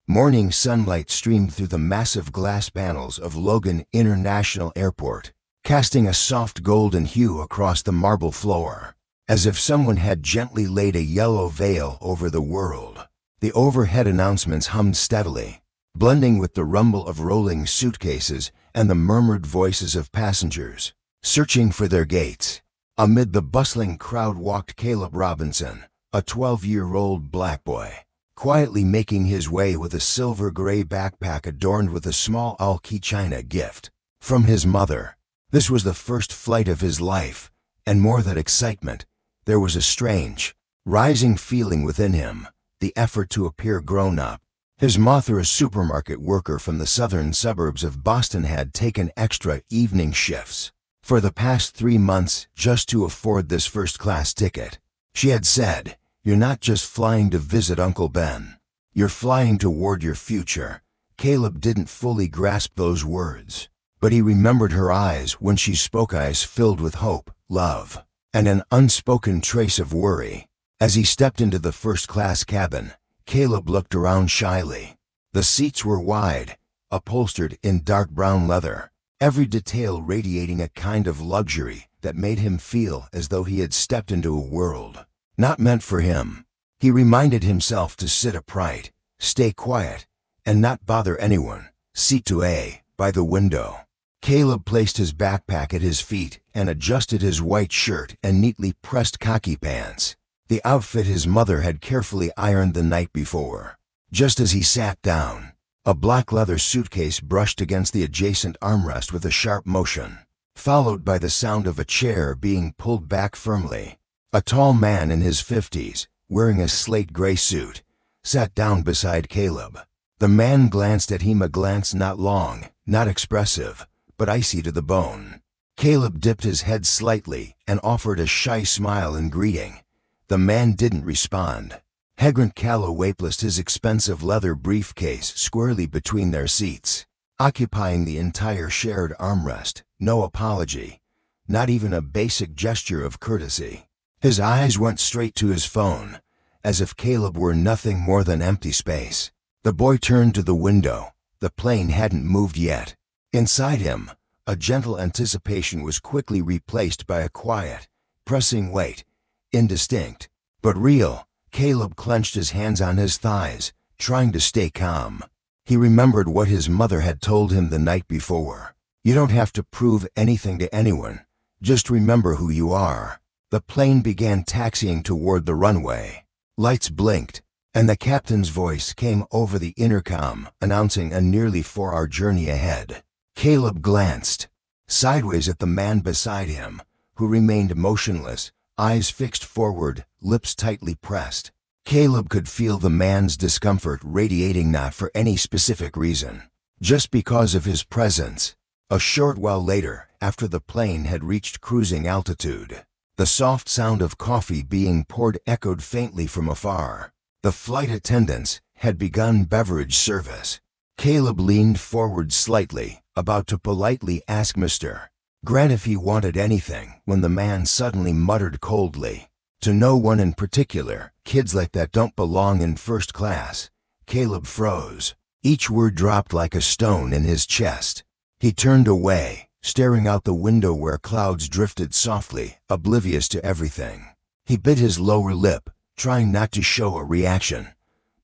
Morning sunlight streamed through the massive glass panels of Logan International Airport, casting a soft golden hue across the marble floor, as if someone had gently laid a yellow veil over the world. The overhead announcements hummed steadily, blending with the rumble of rolling suitcases and the murmured voices of passengers searching for their gates. Amid the bustling crowd walked Caleb Robinson, a 12-year-old black boy, quietly making his way with a silver-gray backpack adorned with a small all-key china gift from his mother. This was the first flight of his life, and more than excitement, there was a strange, rising feeling within him, the effort to appear grown-up. His mother, a supermarket worker from the southern suburbs of Boston, had taken extra evening shifts for the past 3 months just to afford this first-class ticket. She had said, "You're not just flying to visit Uncle Ben. You're flying toward your future." Caleb didn't fully grasp those words, but he remembered her eyes when she spoke, eyes filled with hope, love, and an unspoken trace of worry. As he stepped into the first-class cabin, Caleb looked around shyly. The seats were wide, upholstered in dark brown leather, every detail radiating a kind of luxury that made him feel as though he had stepped into a world not meant for him. He reminded himself to sit upright, stay quiet, and not bother anyone. Seat 2A, by the window. Caleb placed his backpack at his feet and adjusted his white shirt and neatly pressed khaki pants, the outfit his mother had carefully ironed the night before. Just as he sat down, a black leather suitcase brushed against the adjacent armrest with a sharp motion, followed by the sound of a chair being pulled back firmly. A tall man in his 50s, wearing a slate gray suit, sat down beside Caleb. The man glanced at him, a glance not long, not expressive, but icy to the bone. Caleb dipped his head slightly and offered a shy smile in greeting. The man didn't respond. Hegrant Calloway placed his expensive leather briefcase squarely between their seats, occupying the entire shared armrest. No apology, not even a basic gesture of courtesy. His eyes went straight to his phone, as if Caleb were nothing more than empty space. The boy turned to the window. The plane hadn't moved yet. Inside him, a gentle anticipation was quickly replaced by a quiet, pressing weight, indistinct, but real. Caleb clenched his hands on his thighs, trying to stay calm. He remembered what his mother had told him the night before. "You don't have to prove anything to anyone. Just remember who you are." The plane began taxiing toward the runway. Lights blinked, and the captain's voice came over the intercom, announcing a nearly 4-hour journey ahead. Caleb glanced sideways at the man beside him, who remained motionless, eyes fixed forward, lips tightly pressed. Caleb could feel the man's discomfort radiating, not for any specific reason, just because of his presence. A short while later, after the plane had reached cruising altitude, the soft sound of coffee being poured echoed faintly from afar. The flight attendants had begun beverage service. Caleb leaned forward slightly, about to politely ask Mr. Grant if he wanted anything, when the man suddenly muttered coldly, "To no one in particular. Kids like that don't belong in first class." Caleb froze. Each word dropped like a stone in his chest. He turned away, staring out the window where clouds drifted softly, oblivious to everything. He bit his lower lip, trying not to show a reaction.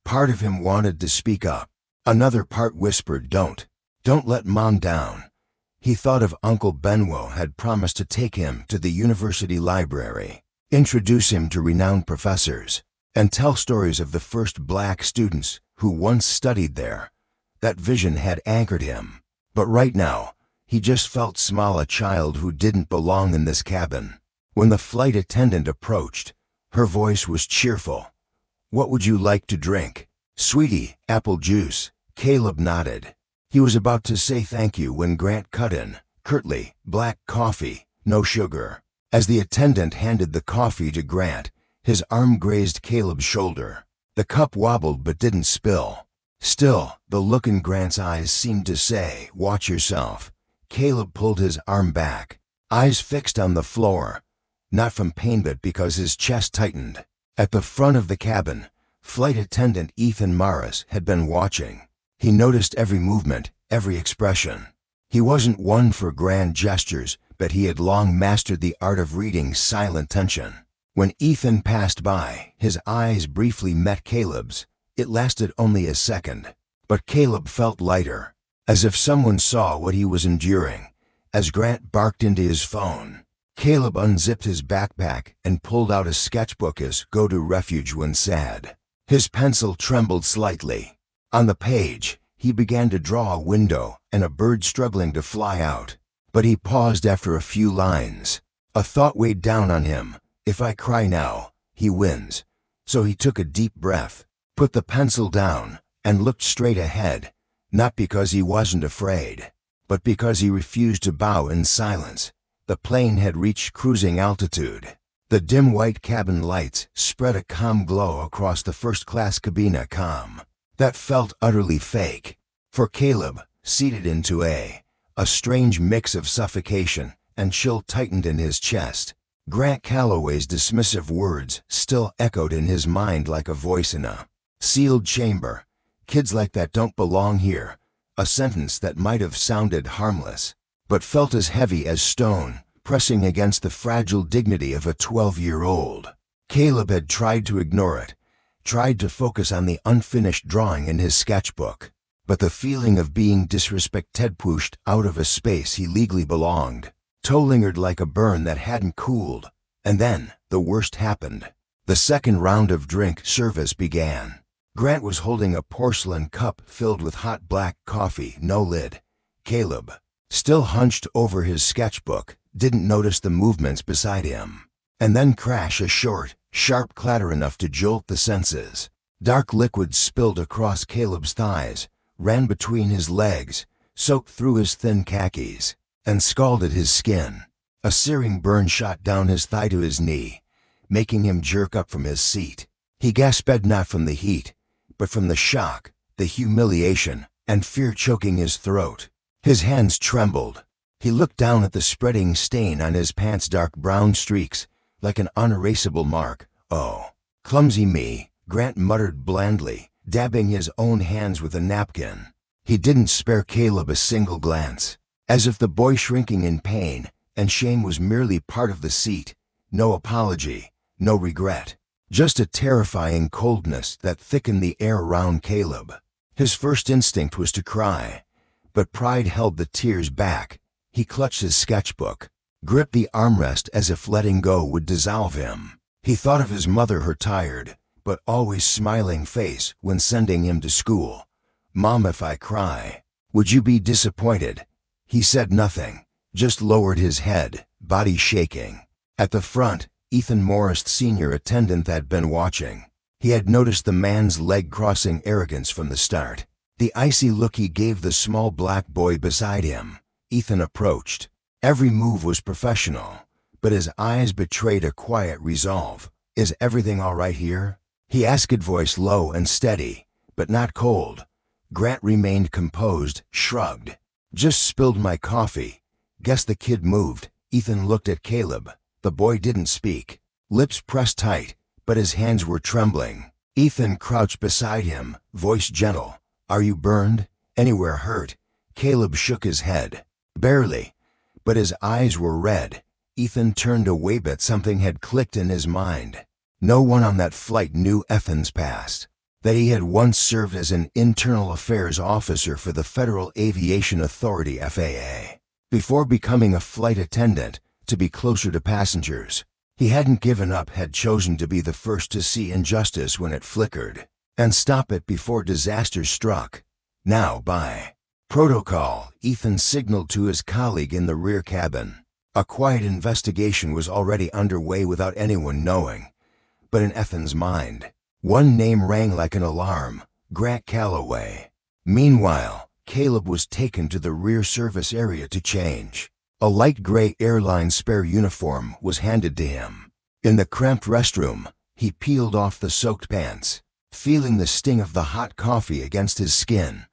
Part of him wanted to speak up. Another part whispered, Don't let Mom down." He thought of Uncle Benwo had promised to take him to the university library, introduce him to renowned professors, and tell stories of the first black students who once studied there. That vision had anchored him. But right now, he just felt small, a child who didn't belong in this cabin. When the flight attendant approached, her voice was cheerful. "What would you like to drink?" "Sweetie, apple juice." Caleb nodded. He was about to say thank you when Grant cut in, curtly, "Black coffee, no sugar." As the attendant handed the coffee to Grant, his arm grazed Caleb's shoulder. The cup wobbled but didn't spill. Still, the look in Grant's eyes seemed to say, "Watch yourself." Caleb pulled his arm back, eyes fixed on the floor, not from pain but because his chest tightened. At the front of the cabin, Flight attendant Ethan Morris had been watching. He noticed every movement, every expression. He wasn't one for grand gestures, but he had long mastered the art of reading silent tension. When Ethan passed by, his eyes briefly met Caleb's. It lasted only a second, but Caleb felt lighter, as if someone saw what he was enduring. As Grant barked into his phone, Caleb unzipped his backpack and pulled out a sketchbook as go-to refuge when sad. His pencil trembled slightly. On the page, he began to draw a window and a bird struggling to fly out. But he paused after a few lines. A thought weighed down on him. If I cry now, he wins. So he took a deep breath, put the pencil down, and looked straight ahead, not because he wasn't afraid, but because he refused to bow in silence. The plane had reached cruising altitude. The dim white cabin lights spread a calm glow across the first-class cabina. Calm that felt utterly fake. For Caleb, seated into a strange mix of suffocation and chill tightened in his chest. Grant Calloway's dismissive words still echoed in his mind like a voice in a sealed chamber. Kids like that don't belong here. A sentence that might have sounded harmless, but felt as heavy as stone, pressing against the fragile dignity of a 12-year-old. Caleb had tried to ignore it, tried to focus on the unfinished drawing in his sketchbook, but the feeling of being disrespected pushed out of a space he legally belonged. Toe lingered like a burn that hadn't cooled. And then, the worst happened. The second round of drink service began. Grant was holding a porcelain cup filled with hot black coffee, no lid. Caleb, still hunched over his sketchbook, didn't notice the movements beside him. And then crash, a short, sharp clatter enough to jolt the senses. Dark liquid spilled across Caleb's thighs, ran between his legs, soaked through his thin khakis, and scalded his skin. A searing burn shot down his thigh to his knee, making him jerk up from his seat. He gasped not from the heat, but from the shock, the humiliation, and fear choking his throat. His hands trembled. He looked down at the spreading stain on his pants, dark brown streaks, like an unerasable mark. Oh, clumsy me, Grant muttered blandly, dabbing his own hands with a napkin. He didn't spare Caleb a single glance, as if the boy shrinking in pain and shame was merely part of the seat. No apology, no regret, just a terrifying coldness that thickened the air around Caleb. His first instinct was to cry, but pride held the tears back. He clutched his sketchbook, gripped the armrest as if letting go would dissolve him. He thought of his mother, her tired, but always smiling face when sending him to school. Mom, if I cry, would you be disappointed? He said nothing, just lowered his head, body shaking. At the front, Ethan Morris, senior attendant, had been watching. He had noticed the man's leg-crossing arrogance from the start. The icy look he gave the small black boy beside him. Ethan approached. Every move was professional, but his eyes betrayed a quiet resolve. Is everything all right here? He asked, voice low and steady, but not cold. Grant remained composed, shrugged. Just spilled my coffee. Guess the kid moved. Ethan looked at Caleb. The boy didn't speak. Lips pressed tight, but his hands were trembling. Ethan crouched beside him, voice gentle. Are you burned? Anywhere hurt? Caleb shook his head. Barely, but his eyes were red. Ethan turned away, but something had clicked in his mind. No one on that flight knew Ethan's past, that he had once served as an internal affairs officer for the Federal Aviation Authority (FAA), before becoming a flight attendant to be closer to passengers. He hadn't given up, had chosen to be the first to see injustice when it flickered, and stop it before disaster struck. Now, by protocol, Ethan signaled to his colleague in the rear cabin. A quiet investigation was already underway without anyone knowing. But in Ethan's mind, one name rang like an alarm: Grant Calloway. Meanwhile, Caleb was taken to the rear service area to change. A light gray airline spare uniform was handed to him. In the cramped restroom, he peeled off the soaked pants, feeling the sting of the hot coffee against his skin.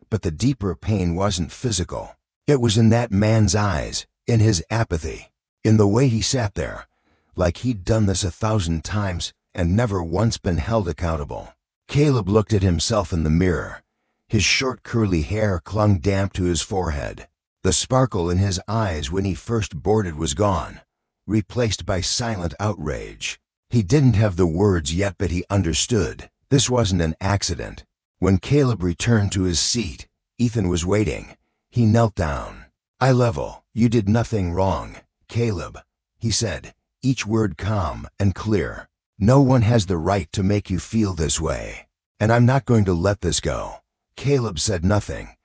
But the deeper pain wasn't physical. It was in that man's eyes, in his apathy, in the way he sat there, like he'd done this 1,000 times and never once been held accountable. Caleb looked at himself in the mirror. His short curly hair clung damp to his forehead. The sparkle in his eyes when he first boarded was gone, replaced by silent outrage. He didn't have the words yet, but he understood. This wasn't an accident. When Caleb returned to his seat, Ethan was waiting. He knelt down. "Eye level, you did nothing wrong, Caleb," he said, each word calm and clear. "No one has the right to make you feel this way. And I'm not going to let this go." Caleb said nothing,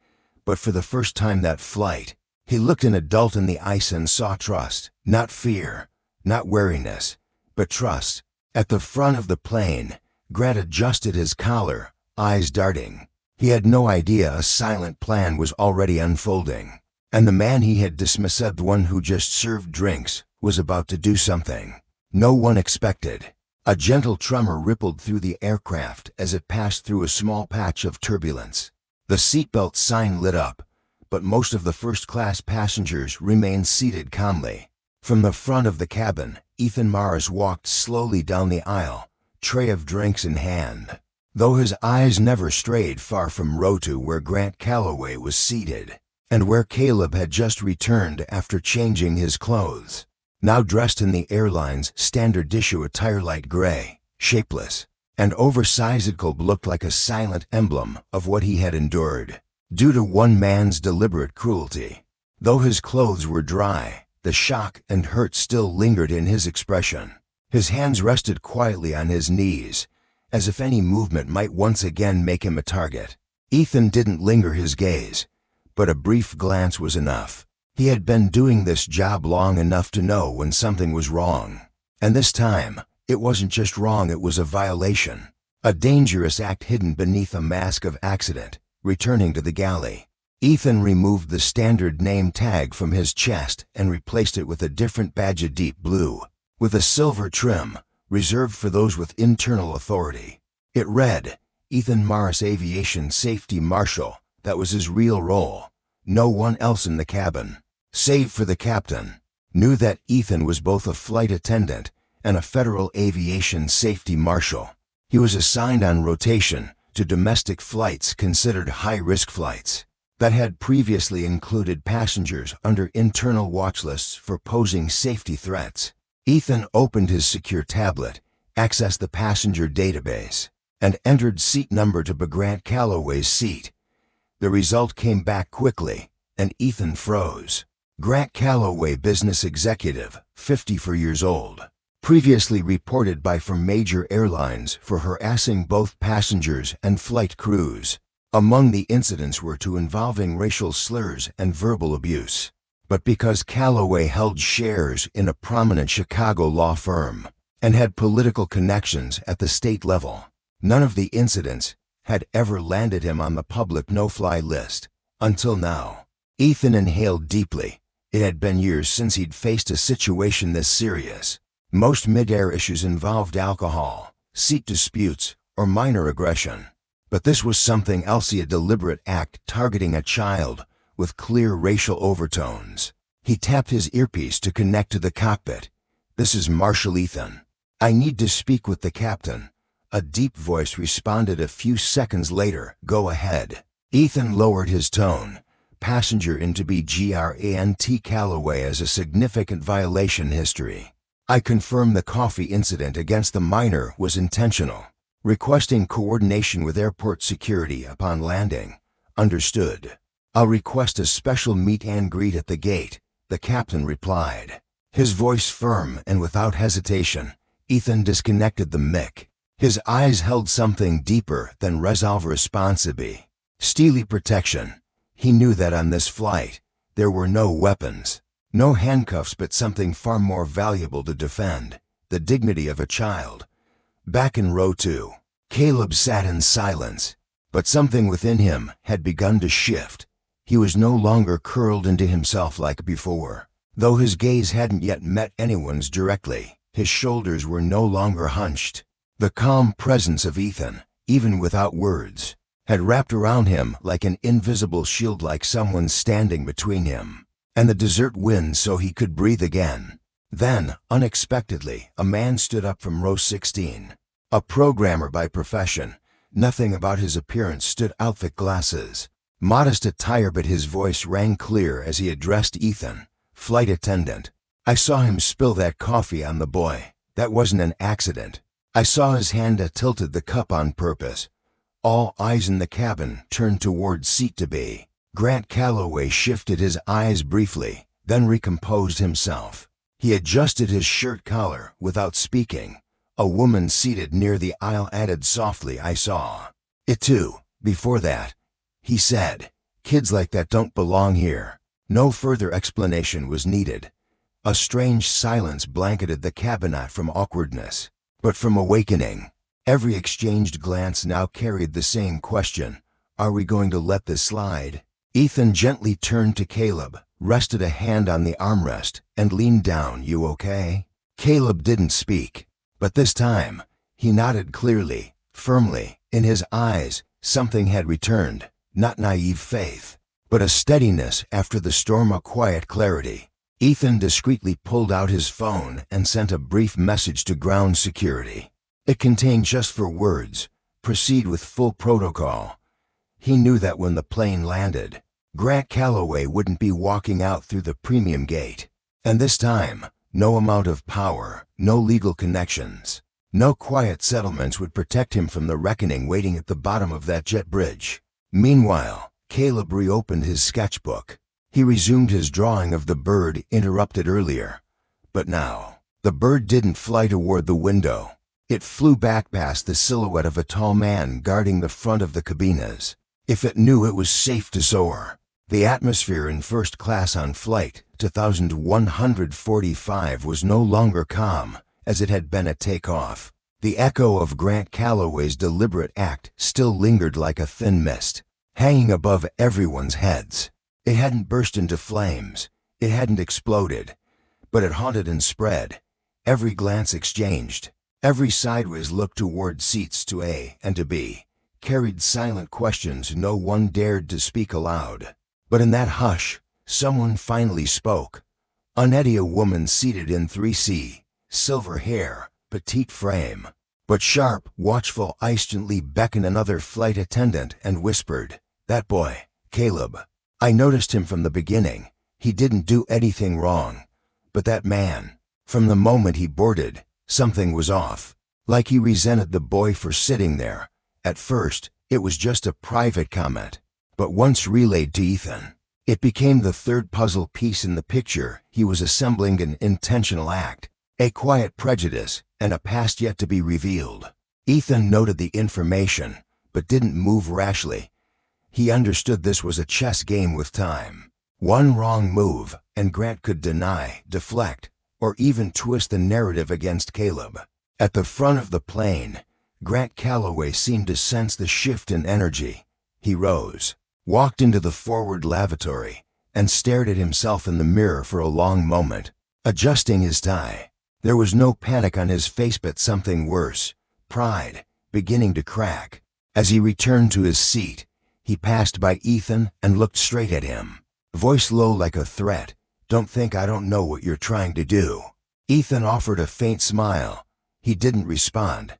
but for the first time that flight, he looked an adult in the eyes and saw trust, not fear, not wariness, but trust. At the front of the plane, Grant adjusted his collar, eyes darting. He had no idea a silent plan was already unfolding, and the man he had dismissed, the one who just served drinks, was about to do something no one expected. A gentle tremor rippled through the aircraft as it passed through a small patch of turbulence. The seatbelt sign lit up, but most of the first-class passengers remained seated calmly. From the front of the cabin, Ethan Morris walked slowly down the aisle, tray of drinks in hand, though his eyes never strayed far from row 2, where Grant Calloway was seated, and where Caleb had just returned after changing his clothes. Now dressed in the airline's standard issue attire, light gray, shapeless, and oversized, Caleb looked like a silent emblem of what he had endured, due to one man's deliberate cruelty. Though his clothes were dry, the shock and hurt still lingered in his expression. His hands rested quietly on his knees, as if any movement might once again make him a target. Ethan didn't linger his gaze, but a brief glance was enough. He had been doing this job long enough to know when something was wrong. And this time, it wasn't just wrong, it was a violation. A dangerous act hidden beneath a mask of accident. Returning to the galley, Ethan removed the standard name tag from his chest and replaced it with a different badge, a deep blue, with a silver trim, reserved for those with internal authority. It read, Ethan Morris, Aviation Safety Marshal. That was his real role. No one else in the cabin, save for the captain, knew that Ethan was both a flight attendant and a federal aviation safety marshal. He was assigned on rotation to domestic flights considered high-risk flights that had previously included passengers under internal watch lists for posing safety threats. Ethan opened his secure tablet, accessed the passenger database, and entered seat number to Grant Calloway's seat. The result came back quickly, and Ethan froze. Grant Calloway, business executive, 54 years old. Previously reported by from major airlines for harassing both passengers and flight crews. Among the incidents were two involving racial slurs and verbal abuse. But because Calloway held shares in a prominent Chicago law firm and had political connections at the state level, none of the incidents had ever landed him on the public no-fly list. Until now. Ethan inhaled deeply. It had been years since he'd faced a situation this serious. Most mid-air issues involved alcohol, seat disputes, or minor aggression. But this was something else, a deliberate act targeting a child with clear racial overtones. He tapped his earpiece to connect to the cockpit. "This is Marshal Ethan. I need to speak with the captain." A deep voice responded a few seconds later. "Go ahead." Ethan lowered his tone. "Passenger in to be Grant Calloway has a significant violation history. I confirm the coffee incident against the minor was intentional. Requesting coordination with airport security upon landing." "Understood. I'll request a special meet and greet at the gate," the captain replied. His voice firm and without hesitation. Ethan disconnected the mic. His eyes held something deeper than resolve responsibility. Steely protection. He knew that on this flight, there were no weapons, no handcuffs, but something far more valuable to defend, the dignity of a child. Back in row 2, Caleb sat in silence, but something within him had begun to shift. He was no longer curled into himself like before. Though his gaze hadn't yet met anyone's directly, his shoulders were no longer hunched. The calm presence of Ethan, even without words, had wrapped around him like an invisible shield, like someone standing between him and the desert wind so he could breathe again. Then, unexpectedly, a man stood up from row 16. A programmer by profession, Nothing about his appearance stood out. Thick glasses, modest attire, but his voice rang clear as he addressed Ethan. "Flight attendant. I saw him spill that coffee on the boy. That wasn't an accident. I saw his hand tilted the cup on purpose." All eyes in the cabin turned toward seat to be. Grant Calloway shifted his eyes briefly, then recomposed himself. He adjusted his shirt collar without speaking. A woman seated near the aisle added softly, "I saw it too, before that," he said. "Kids like that don't belong here." No further explanation was needed. A strange silence blanketed the cabin, not from awkwardness, but from awakening. Every exchanged glance now carried the same question: "Are we going to let this slide?" Ethan gently turned to Caleb, rested a hand on the armrest, and leaned down. "You okay?" Caleb didn't speak, but this time, he nodded clearly, firmly. In his eyes, something had returned, not naive faith, but a steadiness after the storm, a quiet clarity. Ethan discreetly pulled out his phone and sent a brief message to ground security. It contained just 4 words: "Proceed with full protocol." He knew that when the plane landed, Grant Calloway wouldn't be walking out through the premium gate. And this time, no amount of power, no legal connections, no quiet settlements would protect him from the reckoning waiting at the bottom of that jet bridge. Meanwhile, Caleb reopened his sketchbook. He resumed his drawing of the bird interrupted earlier. But now, the bird didn't fly toward the window. It flew back past the silhouette of a tall man guarding the front of the cabinas. If it knew it was safe to soar. The atmosphere in first class on Flight 2145 was no longer calm, as it had been at takeoff. The echo of Grant Calloway's deliberate act still lingered like a thin mist, hanging above everyone's heads. It hadn't burst into flames. It hadn't exploded. But it haunted and spread. Every glance exchanged, every sideways look toward seats to A and to B, carried silent questions no one dared to speak aloud. But in that hush, someone finally spoke. Annette, a woman seated in 3C, silver hair, petite frame, but sharp, watchful eyes, gently beckoned another flight attendant and whispered, "That boy, Caleb. I noticed him from the beginning. He didn't do anything wrong. But that man, from the moment he boarded, something was off. Like he resented the boy for sitting there. At first, it was just a private comment. But once relayed to Ethan, it became the third puzzle piece in the picture. He was assembling an intentional act, a quiet prejudice, and a past yet to be revealed. Ethan noted the information, but didn't move rashly. He understood this was a chess game with time. One wrong move, and Grant could deny, deflect, or even twist the narrative against Caleb. At the front of the plane, Grant Calloway seemed to sense the shift in energy. He rose, walked into the forward lavatory, and stared at himself in the mirror for a long moment, adjusting his tie. There was no panic on his face, but something worse, pride, beginning to crack. As he returned to his seat, he passed by Ethan and looked straight at him, voice low like a threat. "Don't think I don't know what you're trying to do." Ethan offered a faint smile. He didn't respond,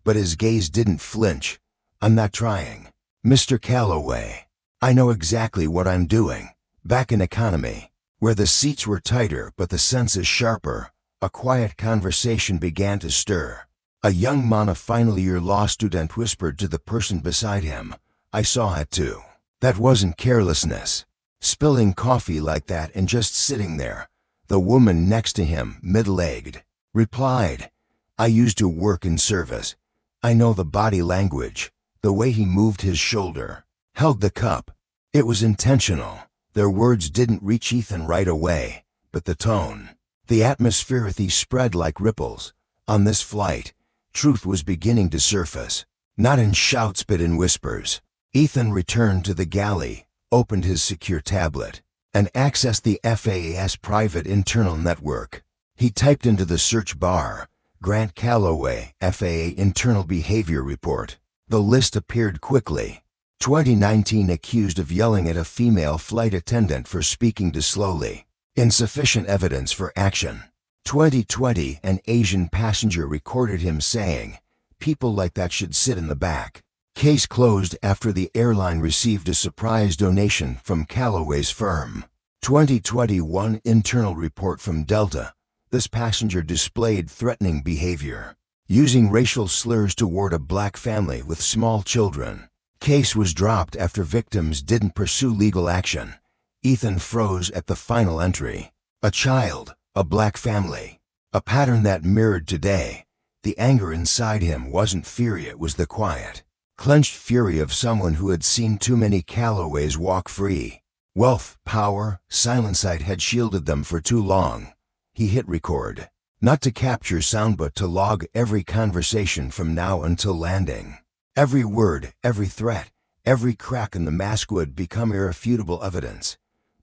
but his gaze didn't flinch. "I'm not trying, Mr. Calloway. I know exactly what I'm doing." Back in economy, where the seats were tighter but the senses sharper, a quiet conversation began to stir. A young man, a final-year law student, whispered to the person beside him, "I saw it too. That wasn't carelessness. Spilling coffee like that and just sitting there." The woman next to him, middle-aged, replied, "I used to work in service. I know the body language, the way he moved his shoulder, held the cup. It was intentional." Their words didn't reach Ethan right away, but the tone, the atmosphere, spread like ripples. On this flight, truth was beginning to surface, not in shouts but in whispers. Ethan returned to the galley, opened his secure tablet, and accessed the FAA's private internal network. He typed into the search bar, "Grant Calloway, FAA Internal Behavior Report." The list appeared quickly. 2019, accused of yelling at a female flight attendant for speaking too slowly. Insufficient evidence for action. 2020, an Asian passenger recorded him saying, "People like that should sit in the back." Case closed after the airline received a surprise donation from Callaway's firm. 2021 internal report from Delta. This passenger displayed threatening behavior, using racial slurs toward a black family with small children. Case was dropped after victims didn't pursue legal action. Ethan froze at the final entry. A child, a black family. A pattern that mirrored today. The anger inside him wasn't fury, it was the quiet, clenched fury of someone who had seen too many Callaways walk free. Wealth, power, silent sight had shielded them for too long. He hit record, not to capture sound but to log every conversation from now until landing. Every word, every threat, every crack in the mask would become irrefutable evidence.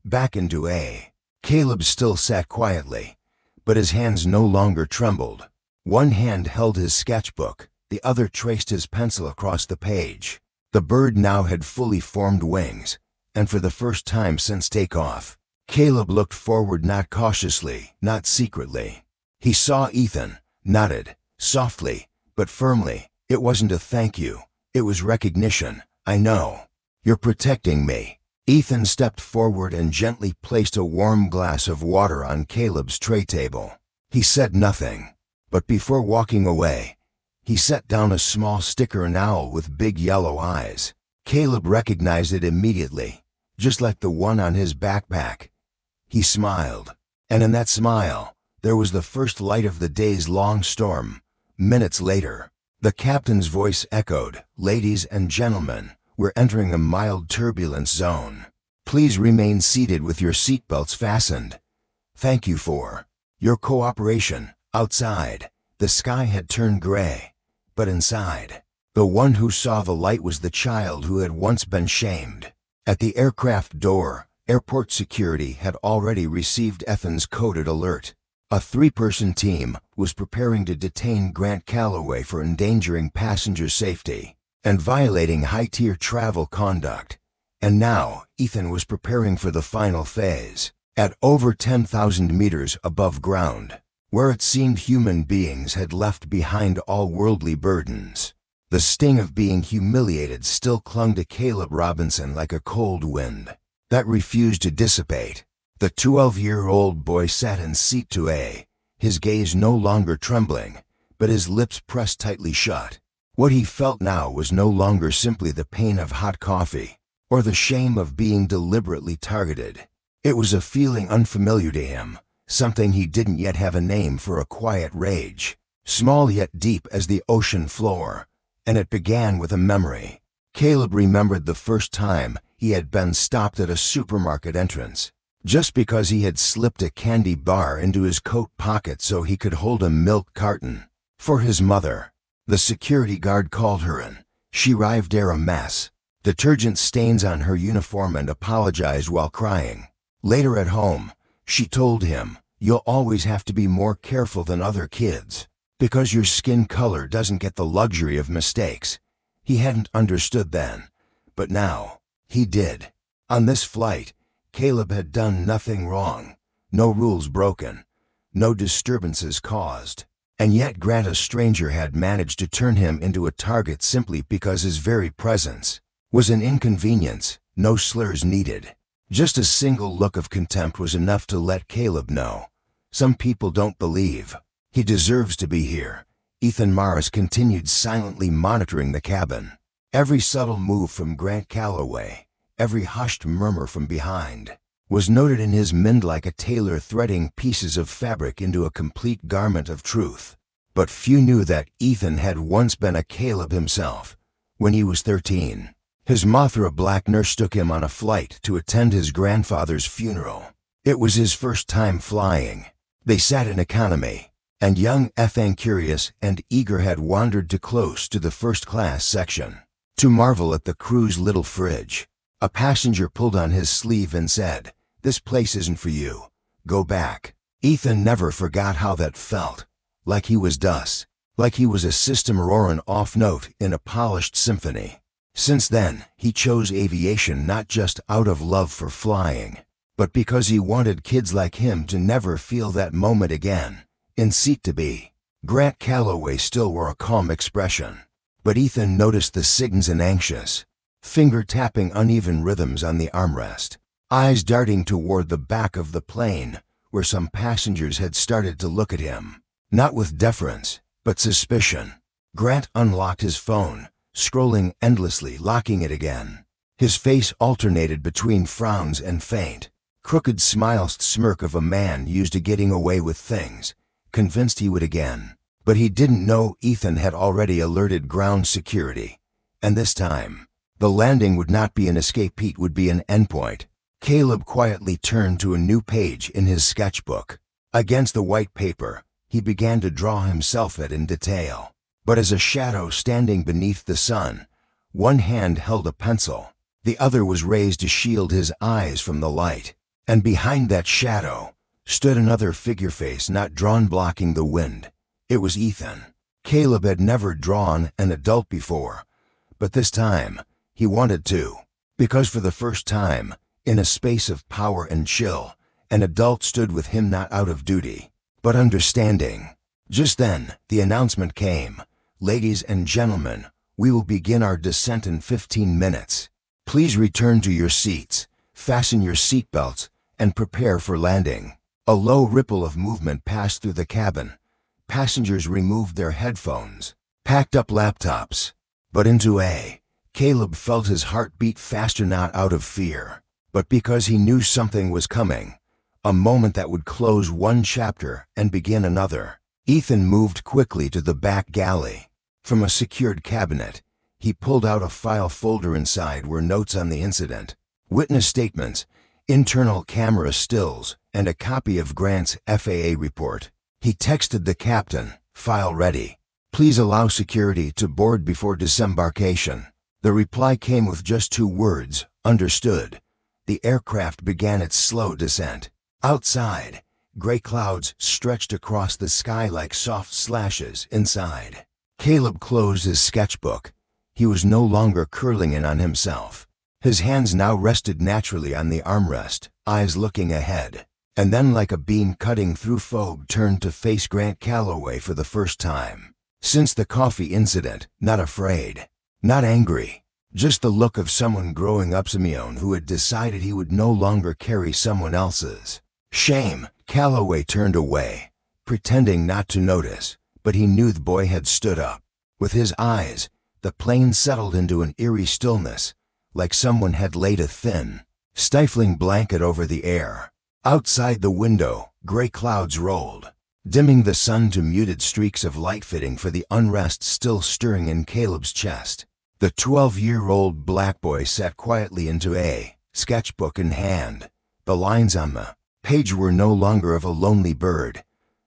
Back into A. Caleb still sat quietly, but his hands no longer trembled. One hand held his sketchbook, the other traced his pencil across the page. The bird now had fully formed wings, and for the first time since takeoff, Caleb looked forward, not cautiously, not secretly. He saw Ethan, nodded, softly, but firmly. It wasn't a thank you, it was recognition. I know. You're protecting me. Ethan stepped forward and gently placed a warm glass of water on Caleb's tray table. He said nothing, but before walking away, he set down a small sticker, an owl with big yellow eyes. Caleb recognized it immediately, just like the one on his backpack. He smiled, and in that smile, there was the first light of the day's long storm. Minutes later, the captain's voice echoed, "Ladies and gentlemen, we're entering a mild turbulence zone. Please remain seated with your seatbelts fastened. Thank you for your cooperation." Outside, the sky had turned gray, but inside, the one who saw the light was the child who had once been shamed. At the aircraft door, airport security had already received Ethan's coded alert. A three-person team was preparing to detain Grant Calloway for endangering passenger safety and violating high-tier travel conduct. And now, Ethan was preparing for the final phase. At over 10,000 meters above ground, where it seemed human beings had left behind all worldly burdens, the sting of being humiliated still clung to Caleb Robinson like a cold wind that refused to dissipate. The 12-year-old boy sat in seat 2A, his gaze no longer trembling, but his lips pressed tightly shut. What he felt now was no longer simply the pain of hot coffee, or the shame of being deliberately targeted. It was a feeling unfamiliar to him, something he didn't yet have a name for, a quiet rage, small yet deep as the ocean floor, and it began with a memory. Caleb remembered the first time he had been stopped at a supermarket entrance, just because he had slipped a candy bar into his coat pocket so he could hold a milk carton for his mother. The security guard called her in. She arrived there a mess, detergent stains on her uniform, and apologized while crying. Later at home, she told him, "You'll always have to be more careful than other kids, because your skin color doesn't get the luxury of mistakes." He hadn't understood then, but now, he did. On this flight, Caleb had done nothing wrong, no rules broken, no disturbances caused. And yet Grant, a stranger, had managed to turn him into a target simply because his very presence was an inconvenience. No slurs needed. Just a single look of contempt was enough to let Caleb know. Some people don't believe he deserves to be here. Ethan Morris continued silently monitoring the cabin. Every subtle move from Grant Calloway, every hushed murmur from behind, was noted in his mind like a tailor threading pieces of fabric into a complete garment of truth. But few knew that Ethan had once been a Caleb himself. When he was 13, his mother, a black nurse, took him on a flight to attend his grandfather's funeral. It was his first time flying. They sat in economy, and young Ethan, curious and eager, had wandered too close to the first-class section to marvel at the crew's little fridge. A passenger pulled on his sleeve and said, "This place isn't for you. Go back." Ethan never forgot how that felt. Like he was dust. Like he was a system or an off note in a polished symphony. Since then, he chose aviation not just out of love for flying, but because he wanted kids like him to never feel that moment again. In seat to be, Grant Calloway still wore a calm expression, But Ethan noticed the signals and anxious, finger tapping uneven rhythms on the armrest, eyes darting toward the back of the plane, where some passengers had started to look at him, not with deference, but suspicion. Grant unlocked his phone, scrolling endlessly, locking it again. His face alternated between frowns and faint, crooked smiled smirk of a man used to getting away with things, convinced he would again. But he didn't know Ethan had already alerted ground security. And this time, the landing would not be an escape, it would be an endpoint. Caleb quietly turned to a new page in his sketchbook. Against the white paper, he began to draw himself in detail. But as a shadow standing beneath the sun, one hand held a pencil, the other was raised to shield his eyes from the light. And behind that shadow stood another figure, face not drawn, blocking the wind. It was Ethan. Caleb had never drawn an adult before, but this time he wanted to, because for the first time, in a space of power and chill, an adult stood with him, not out of duty, but understanding. Just then, the announcement came. Ladies and gentlemen, we will begin our descent in 15 minutes. Please return to your seats, fasten your seatbelts, and prepare for landing. A low ripple of movement passed through the cabin. Passengers removed their headphones, packed up laptops. But Caleb felt his heart beat faster, not out of fear, but because he knew something was coming. A moment that would close one chapter and begin another. Ethan moved quickly to the back galley. From a secured cabinet, he pulled out a file folder. Inside were notes on the incident, witness statements, internal camera stills, and a copy of Grant's FAA report. He texted the captain, "File ready. Please allow security to board before disembarkation." The reply came with just 2 words, "Understood." The aircraft began its slow descent. Outside, gray clouds stretched across the sky like soft slashes. Inside, Caleb closed his sketchbook. He was no longer curling in on himself. His hands now rested naturally on the armrest, eyes looking ahead. And then, like a beam cutting through fog, turned to face Grant Calloway for the first time since the coffee incident. Not afraid, not angry, just the look of someone growing up, Simeon, who had decided he would no longer carry someone else's shame. Calloway turned away, pretending not to notice, but he knew the boy had stood up. With his eyes, the plane settled into an eerie stillness, like someone had laid a thin, stifling blanket over the air. Outside the window, gray clouds rolled, dimming the sun to muted streaks of light, fitting for the unrest still stirring in Caleb's chest. The 12-year-old black boy sat quietly into a sketchbook in hand. The lines on the page were no longer of a lonely bird.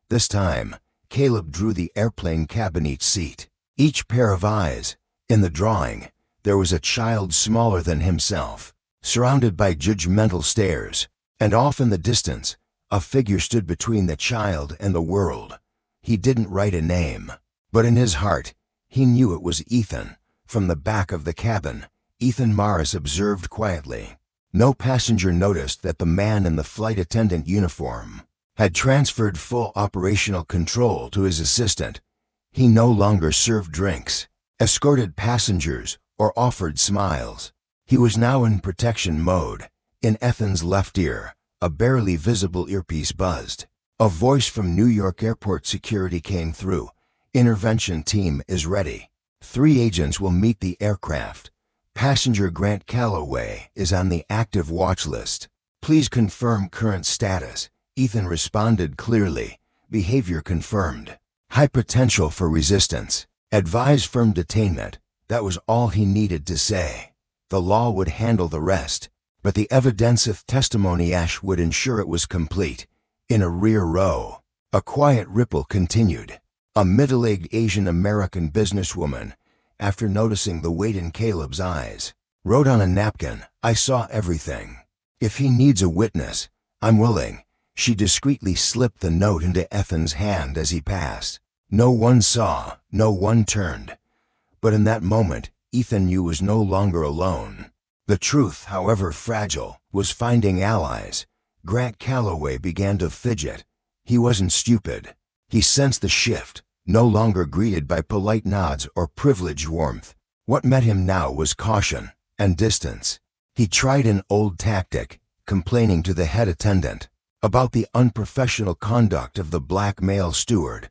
This time, Caleb drew the airplane cabin, each seat, each pair of eyes. In the drawing, there was a child smaller than himself, surrounded by judgmental stares. And off in the distance, a figure stood between the child and the world. He didn't write a name, but in his heart, he knew it was Ethan. From the back of the cabin, Ethan Morris observed quietly. No passenger noticed that the man in the flight attendant uniform had transferred full operational control to his assistant. He no longer served drinks, escorted passengers, or offered smiles. He was now in protection mode. In Ethan's left ear, a barely visible earpiece buzzed. A voice from New York airport security came through. "Intervention team is ready. 3 agents will meet the aircraft. Passenger Grant Calloway is on the active watch list. Please confirm current status." Ethan responded clearly. "Behavior confirmed. High potential for resistance. Advise firm detainment." That was all he needed to say. The law would handle the rest. But the evidence of testimony would ensure it was complete. In a rear row, a quiet ripple continued. A middle-aged Asian American businesswoman, after noticing the weight in Caleb's eyes, wrote on a napkin, "I saw everything. If he needs a witness, I'm willing." She discreetly slipped the note into Ethan's hand as he passed. No one saw, no one turned. But in that moment, Ethan knew he was no longer alone. The truth, however fragile, was finding allies. Grant Calloway began to fidget. He wasn't stupid. He sensed the shift. no longer greeted by polite nods or privileged warmth. What met him now was caution and distance. He tried an old tactic, complaining to the head attendant about the unprofessional conduct of the black male steward.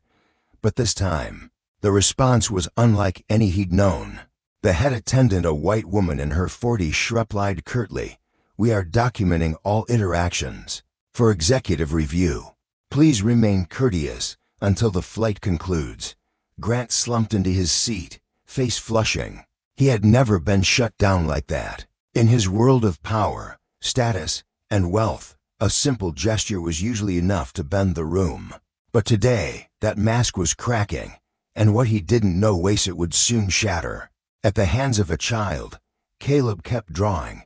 But this time, the response was unlike any he'd known. The head attendant, a white woman in her 40s, replied curtly, "We are documenting all interactions. For executive review, please remain courteous until the flight concludes." Grant slumped into his seat, face flushing. He had never been shut down like that. In his world of power, status, and wealth, a simple gesture was usually enough to bend the room. But today, that mask was cracking, and what he didn't know was it would soon shatter. At the hands of a child, Caleb kept drawing,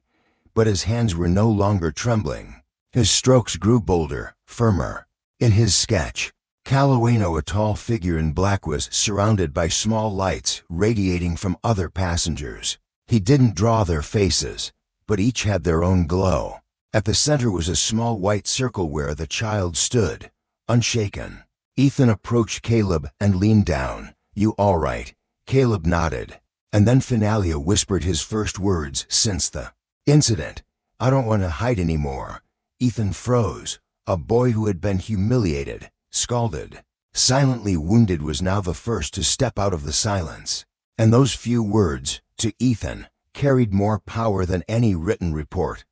but his hands were no longer trembling. His strokes grew bolder, firmer. In his sketch, Calaweno, a tall figure in black, was surrounded by small lights radiating from other passengers. He didn't draw their faces, but each had their own glow. At the center was a small white circle where the child stood, unshaken. Ethan approached Caleb and leaned down. "You all right?" Caleb nodded, and then Finalia whispered his first words since the incident. "I don't want to hide anymore." Ethan froze. A boy who had been humiliated, scalded, silently wounded was now the first to step out of the silence. And those few words, to Ethan, carried more power than any written report.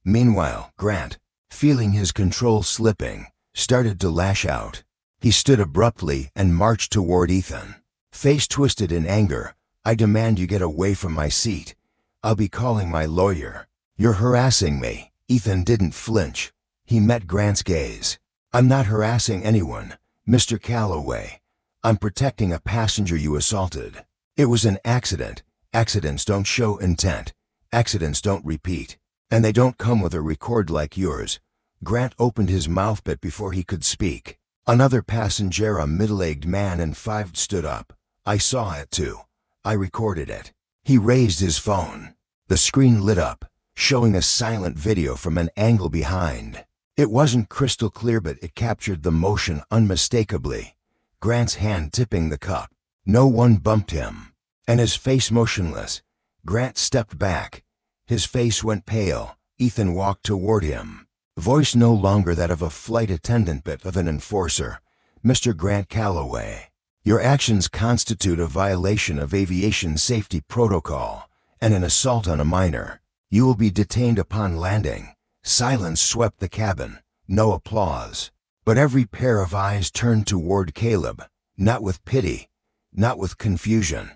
Meanwhile, Grant, feeling his control slipping, started to lash out. He stood abruptly and marched toward Ethan, face twisted in anger. "I demand you get away from my seat. I'll be calling my lawyer. You're harassing me." Ethan didn't flinch. He met Grant's gaze. "I'm not harassing anyone, Mr. Calloway. I'm protecting a passenger you assaulted. It was an accident. Accidents don't show intent. Accidents don't repeat. And they don't come with a record like yours." Grant opened his mouth but before he could speak, another passenger, a middle-aged man in 5, stood up. "I saw it too. I recorded it." He raised his phone. The screen lit up, showing a silent video from an angle behind. It wasn't crystal clear, but it captured the motion unmistakably. Grant's hand tipping the cup. No one bumped him. And his face motionless. Grant stepped back. His face went pale. Ethan walked toward him. Voice no longer that of a flight attendant but of an enforcer. "Mr. Grant Calloway, your actions constitute a violation of aviation safety protocol and an assault on a minor. You will be detained upon landing." Silence swept the cabin. No applause. But every pair of eyes turned toward Caleb, not with pity, not with confusion,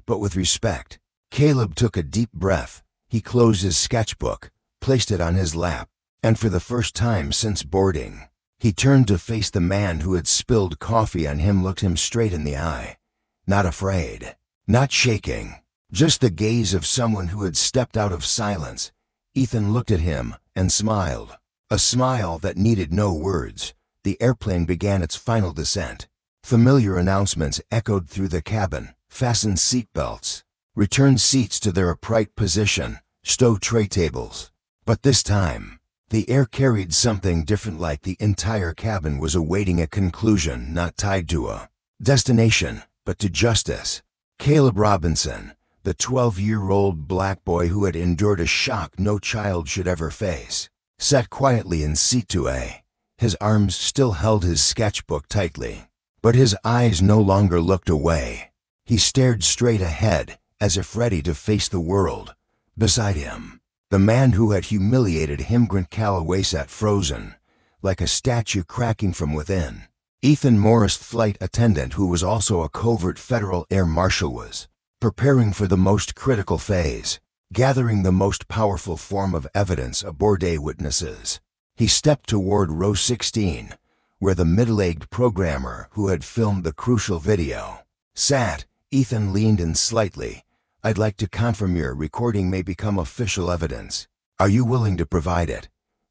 but with respect. Caleb took a deep breath. He closed his sketchbook, placed it on his lap, and for the first time since boarding, he turned to face the man who had spilled coffee on him, looked him straight in the eye. Not afraid, not shaking, just the gaze of someone who had stepped out of silence. Ethan looked at him and smiled, a smile that needed no words. The airplane began its final descent. Familiar announcements echoed through the cabin. Fasten seatbelts. Return seats to their upright position. Stow tray tables. But this time, the air carried something different, like the entire cabin was awaiting a conclusion not tied to a destination, but to justice. Caleb Robinson, the 12-year-old black boy who had endured a shock no child should ever face, sat quietly in seat 2A. His arms still held his sketchbook tightly, but his eyes no longer looked away. He stared straight ahead, as if ready to face the world. Beside him, the man who had humiliated him, Grant Calloway, sat frozen, like a statue cracking from within. Ethan Morris, flight attendant who was also a covert federal air marshal, was preparing for the most critical phase, gathering the most powerful form of evidence aboard witnesses. He stepped toward row 16, where the middle-aged programmer who had filmed the crucial video sat. Ethan leaned in slightly. "I'd like to confirm your recording may become official evidence. Are you willing to provide it?"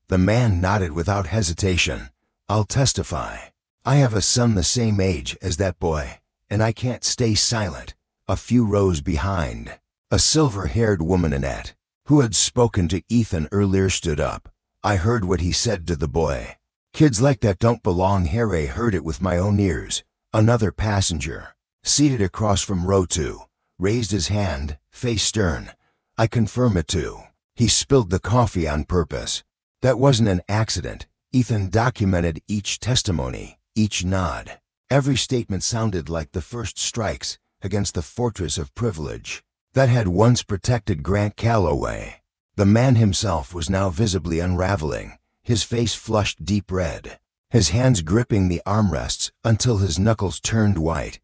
The man nodded without hesitation. "I'll testify. I have a son the same age as that boy, and I can't stay silent." A few rows behind, a silver-haired woman, Annette, who had spoken to Ethan earlier, stood up. "I heard what he said to the boy. Kids like that don't belong here. I heard it with my own ears." Another passenger, seated across from row 2, raised his hand, face stern. "I confirm it too." He spilled the coffee on purpose. That wasn't an accident. Ethan documented each testimony, each nod. Every statement sounded like the first strikes against the fortress of privilege that had once protected Grant Calloway. The man himself was now visibly unraveling, his face flushed deep red, his hands gripping the armrests until his knuckles turned white.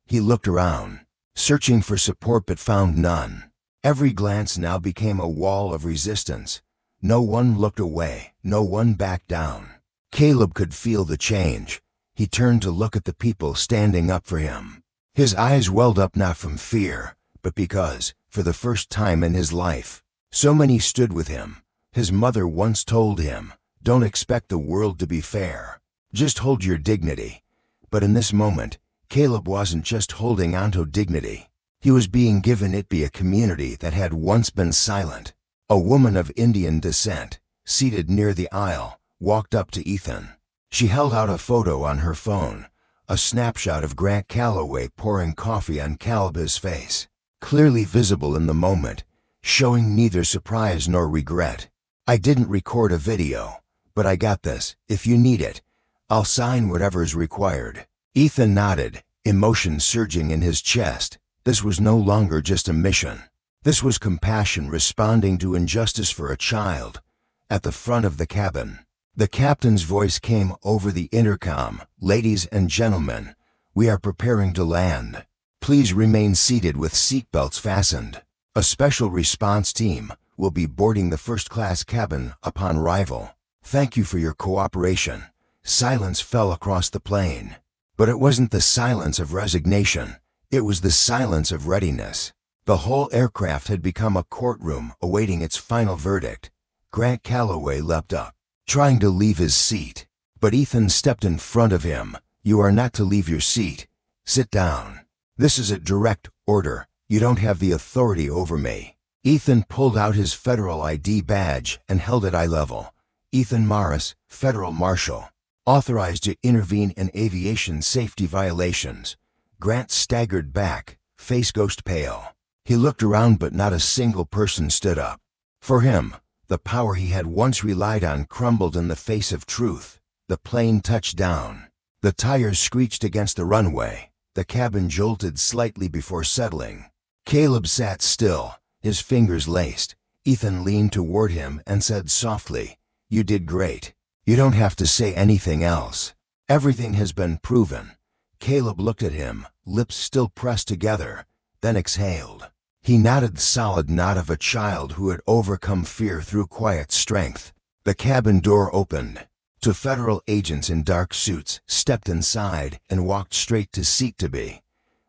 He looked around, searching for support but found none. Every glance now became a wall of resistance. No one looked away, no one backed down. Caleb could feel the change. He turned to look at the people standing up for him. His eyes welled up not from fear, but because, for the first time in his life, so many stood with him. His mother once told him, "Don't expect the world to be fair. Just hold your dignity." But in this moment, Caleb wasn't just holding onto dignity. He was being given it by a community that had once been silent. A woman of Indian descent, seated near the aisle, walked up to Ethan. She held out a photo on her phone, a snapshot of Grant Calloway pouring coffee on Caleb's face, clearly visible in the moment, showing neither surprise nor regret. "I didn't record a video, but I got this. If you need it, I'll sign whatever's required." Ethan nodded, emotion surging in his chest. This was no longer just a mission. This was compassion responding to injustice for a child. At the front of the cabin, the captain's voice came over the intercom. "Ladies and gentlemen, we are preparing to land. Please remain seated with seatbelts fastened. A special response team will be boarding the first-class cabin upon arrival. Thank you for your cooperation." Silence fell across the plane. But it wasn't the silence of resignation. It was the silence of readiness. The whole aircraft had become a courtroom awaiting its final verdict. Grant Calloway leapt up, trying to leave his seat. But Ethan stepped in front of him. "You are not to leave your seat. Sit down. This is a direct order. You don't have the authority over me." Ethan pulled out his federal ID badge and held it eye level. "Ethan Morris, Federal Marshal, authorized to intervene in aviation safety violations." Grant staggered back, face ghost pale. He looked around but not a single person stood up. For him, the power he had once relied on crumbled in the face of truth. The plane touched down. The tires screeched against the runway. The cabin jolted slightly before settling. Caleb sat still, his fingers laced. Ethan leaned toward him and said softly, "You did great. You don't have to say anything else. Everything has been proven." Caleb looked at him, lips still pressed together, then exhaled. He nodded the solid nod of a child who had overcome fear through quiet strength. The cabin door opened. Two federal agents in dark suits stepped inside and walked straight to seat to be.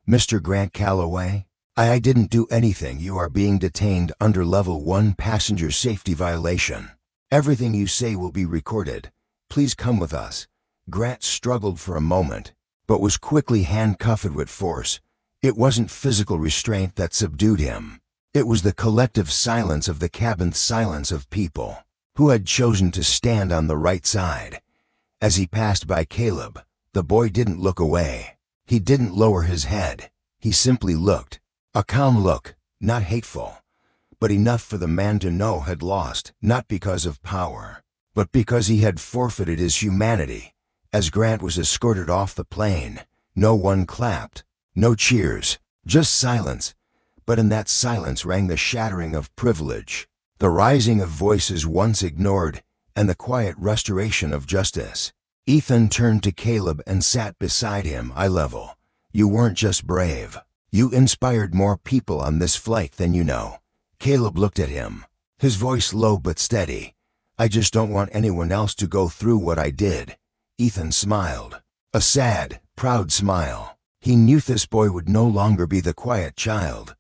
"Mr. Grant Calloway, I didn't do anything. You are being detained under Level 1 passenger safety violation. Everything you say will be recorded. Please come with us." Grant struggled for a moment, but was quickly handcuffed with force. It wasn't physical restraint that subdued him. It was the collective silence of the cabin, silence of people who had chosen to stand on the right side. As he passed by Caleb, the boy didn't look away. He didn't lower his head. He simply looked. A calm look, not hateful, but enough for the man to know had lost, not because of power, but because he had forfeited his humanity. As Grant was escorted off the plane, no one clapped, no cheers, just silence. But in that silence rang the shattering of privilege, the rising of voices once ignored, and the quiet restoration of justice. Ethan turned to Caleb and sat beside him, eye level. "You weren't just brave. You inspired more people on this flight than you know." Caleb looked at him, his voice low but steady. "I just don't want anyone else to go through what I did." Ethan smiled, a sad, proud smile. He knew this boy would no longer be the quiet child.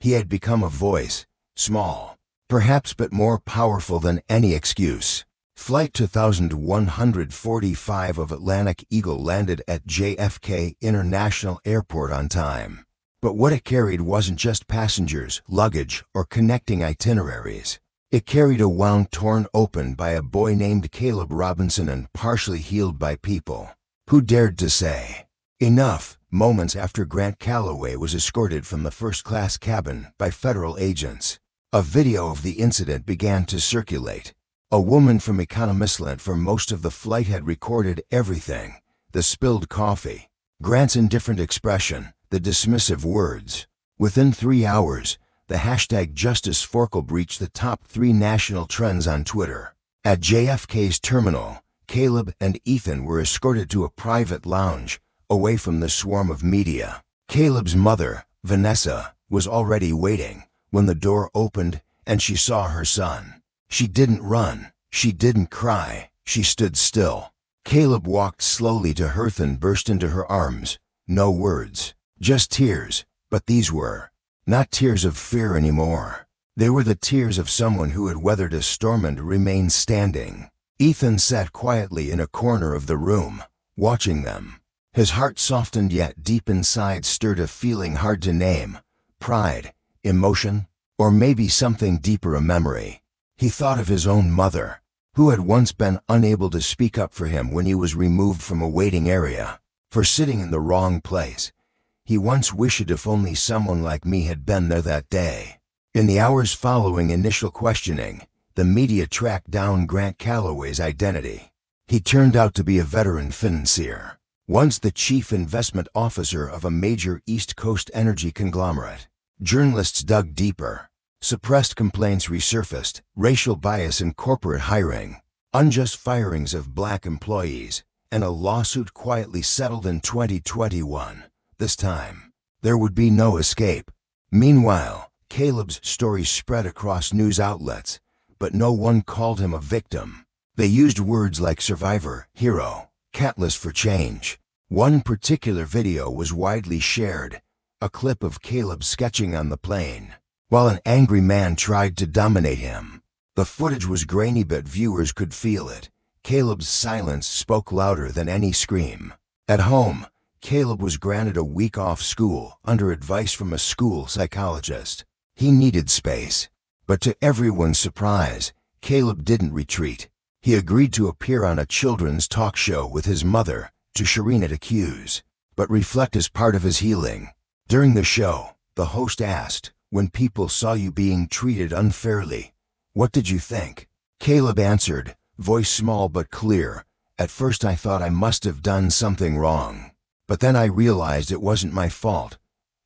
He had become a voice, small, perhaps, but more powerful than any excuse. Flight 2145 of Atlantic Eagle landed at JFK International Airport on time. But what it carried wasn't just passengers, luggage, or connecting itineraries. It carried a wound torn open by a boy named Caleb Robinson and partially healed by people who dared to say, Enough. Moments after Grant Calloway was escorted from the first-class cabin by federal agents, a video of the incident began to circulate. A woman from Economisland for most of the flight had recorded everything: the spilled coffee, Grant's indifferent expression, the dismissive words. Within 3 hours, the hashtag #JusticeForkel reached the top 3 national trends on Twitter. At JFK's terminal, Caleb and Ethan were escorted to a private lounge, away from the swarm of media. Caleb's mother, Vanessa, was already waiting when the door opened and she saw her son. She didn't run. She didn't cry. She stood still. Caleb walked slowly to her and burst into her arms. No words, just tears, but these were not tears of fear anymore. They were the tears of someone who had weathered a storm and remained standing. Ethan sat quietly in a corner of the room, watching them. His heart softened, yet deep inside stirred a feeling hard to name: pride, emotion, or maybe something deeper, a memory. He thought of his own mother, who had once been unable to speak up for him when he was removed from a waiting area, for sitting in the wrong place. He once wished if only someone like me had been there that day. In the hours following initial questioning, the media tracked down Grant Calloway's identity. He turned out to be a veteran financier, once the chief investment officer of a major East Coast energy conglomerate. Journalists dug deeper. Suppressed complaints resurfaced: racial bias in corporate hiring, unjust firings of black employees, and a lawsuit quietly settled in 2021. This time, there would be no escape. Meanwhile, Caleb's story spread across news outlets, but no one called him a victim. They used words like survivor, hero, catalyst for change. One particular video was widely shared, a clip of Caleb sketching on the plane, while an angry man tried to dominate him. The footage was grainy, but viewers could feel it. Caleb's silence spoke louder than any scream. At home, Caleb was granted a week off school under advice from a school psychologist. He needed space. But to everyone's surprise, Caleb didn't retreat. He agreed to appear on a children's talk show with his mother, to Sharina Accuse, but reflect as part of his healing. During the show, the host asked, "When people saw you being treated unfairly, what did you think?" Caleb answered, voice small but clear, "At first I thought I must have done something wrong. But then I realized it wasn't my fault.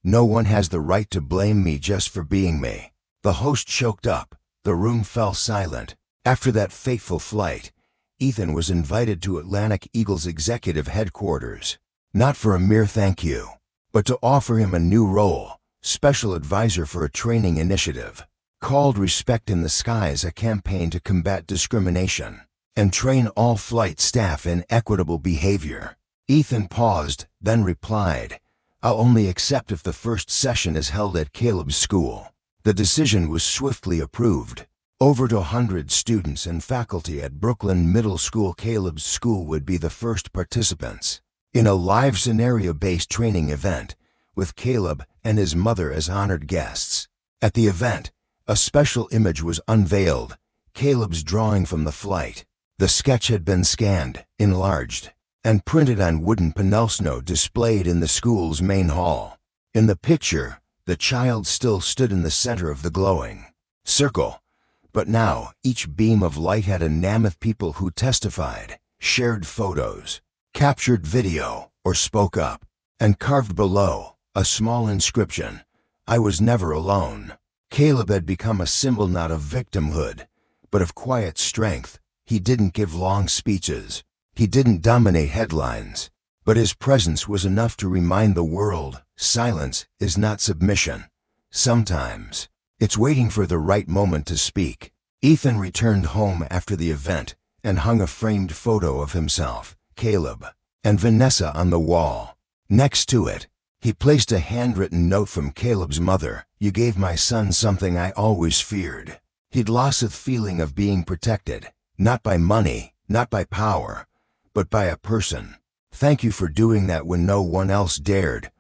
No one has the right to blame me just for being me." The host choked up. The room fell silent. After that fateful flight, Ethan was invited to Atlantic Eagle's executive headquarters, not for a mere thank you, but to offer him a new role: special advisor for a training initiative called Respect in the Skies, a campaign to combat discrimination and train all flight staff in equitable behavior. Ethan paused, then replied, "I'll only accept if the first session is held at Caleb's school." The decision was swiftly approved. Over 100 students and faculty at Brooklyn Middle School, Caleb's school, would be the first participants in a live scenario-based training event, with Caleb and his mother as honored guests. At the event, a special image was unveiled: Caleb's drawing from the flight. The sketch had been scanned, enlarged, and printed on wooden panels displayed in the school's main hall. In the picture, the child still stood in the center of the glowing circle, but now each beam of light had a name of people who testified, shared photos, captured video, or spoke up, and carved below a small inscription: "I was never alone." Caleb had become a symbol not of victimhood, but of quiet strength. He didn't give long speeches. He didn't dominate headlines, but his presence was enough to remind the world: silence is not submission. Sometimes, it's waiting for the right moment to speak. Ethan returned home after the event and hung a framed photo of himself, Caleb, and Vanessa on the wall. Next to it, he placed a handwritten note from Caleb's mother: "You gave my son something I always feared." He'd lost the feeling of being protected, not by money, not by power, but by a person. "Thank you for doing that when no one else dared."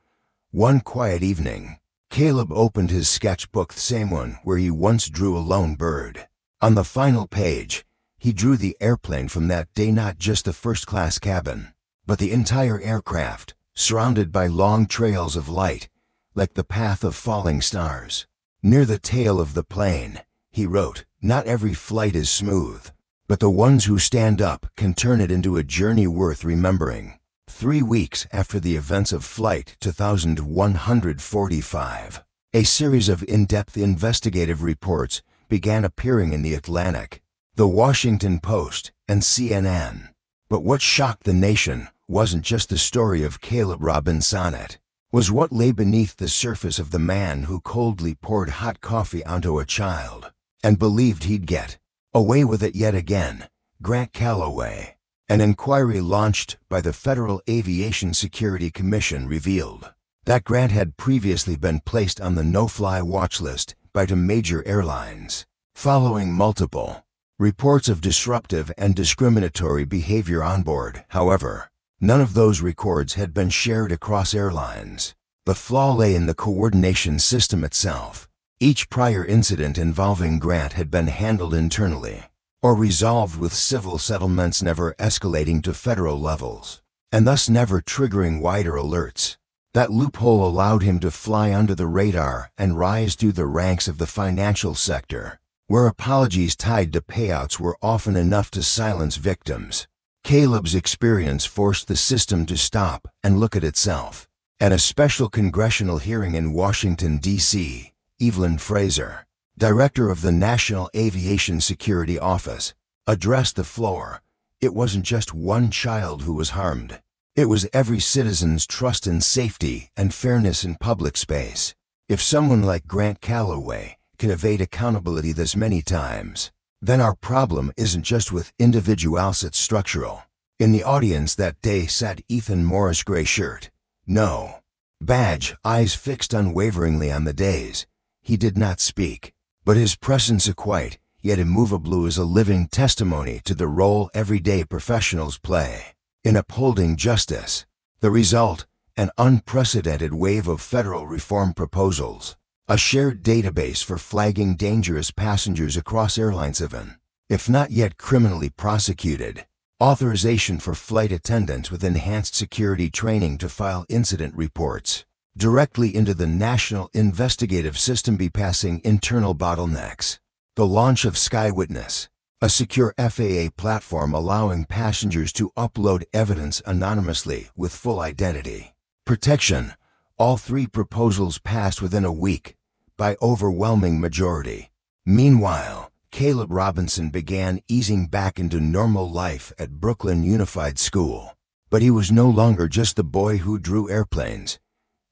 One quiet evening, Caleb opened his sketchbook, the same one where he once drew a lone bird. On the final page, he drew the airplane from that day, not just the first-class cabin, but the entire aircraft, surrounded by long trails of light, like the path of falling stars. Near the tail of the plane, he wrote, "Not every flight is smooth, but the ones who stand up can turn it into a journey worth remembering." 3 weeks after the events of Flight 2145, a series of in-depth investigative reports began appearing in The Atlantic, The Washington Post, and CNN. But what shocked the nation wasn't just the story of Caleb Robinson. It was what lay beneath the surface of the man who coldly poured hot coffee onto a child and believed he'd get away with it yet again. Grant Calloway. An inquiry launched by the Federal Aviation Security Commission revealed that Grant had previously been placed on the no-fly watch list by 2 major airlines, following multiple reports of disruptive and discriminatory behavior on board. However, none of those records had been shared across airlines. The flaw lay in the coordination system itself. Each prior incident involving Grant had been handled internally, or resolved with civil settlements, never escalating to federal levels, and thus never triggering wider alerts. That loophole allowed him to fly under the radar and rise through the ranks of the financial sector, where apologies tied to payouts were often enough to silence victims. Caleb's experience forced the system to stop and look at itself. At a special congressional hearing in Washington, D.C., Evelyn Fraser, director of the National Aviation Security Office, addressed the floor. It wasn't just one child who was harmed. It was every citizen's trust in safety and fairness in public space. If someone like Grant Calloway can evade accountability this many times, then our problem isn't just with individuals, it's structural. In the audience that day sat Ethan Morris, gray shirt, no badge, eyes fixed unwaveringly on the days. He did not speak, but his presence, a quiet yet immovable, is a living testimony to the role everyday professionals play in upholding justice. The result, an unprecedented wave of federal reform proposals, a shared database for flagging dangerous passengers across airlines, even if not yet criminally prosecuted, authorization for flight attendants with enhanced security training to file incident reports directly into the National Investigative System, bypassing internal bottlenecks. The launch of SkyWitness, a secure FAA platform allowing passengers to upload evidence anonymously with full identity protection. All 3 proposals passed within a week by overwhelming majority. Meanwhile, Caleb Robinson began easing back into normal life at Brooklyn Unified School. But he was no longer just the boy who drew airplanes.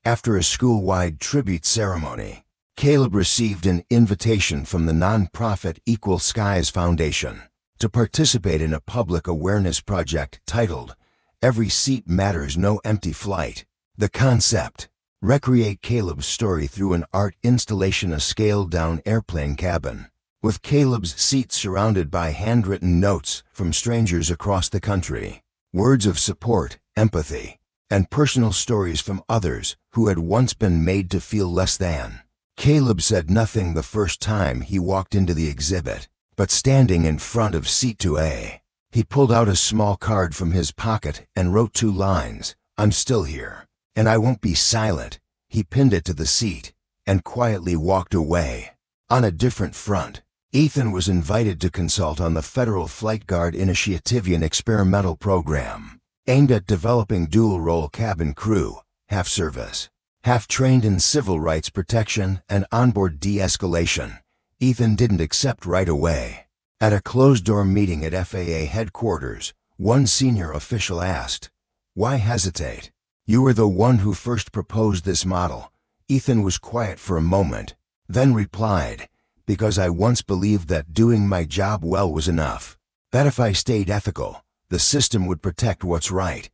After a school-wide tribute ceremony, Caleb received an invitation from the nonprofit Equal Skies Foundation to participate in a public awareness project titled "Every Seat Matters, No Empty Flight." The concept: recreate Caleb's story through an art installation, a scaled-down airplane cabin, with Caleb's seat surrounded by handwritten notes from strangers across the country, words of support, empathy, and personal stories from others who had once been made to feel less than. Caleb said nothing the first time he walked into the exhibit, but standing in front of seat 2A, he pulled out a small card from his pocket and wrote 2 lines, "I'm still here, and I won't be silent." He pinned it to the seat and quietly walked away. On a different front, Ethan was invited to consult on the Federal Flight Guard Initiative, an experimental program aimed at developing dual-role cabin crew, half service, half trained in civil rights protection and onboard de-escalation. Ethan didn't accept right away. At a closed-door meeting at FAA headquarters, one senior official asked, "Why hesitate? You were the one who first proposed this model." Ethan was quiet for a moment, then replied, "Because I once believed that doing my job well was enough. That if I stayed ethical, the system would protect what's right.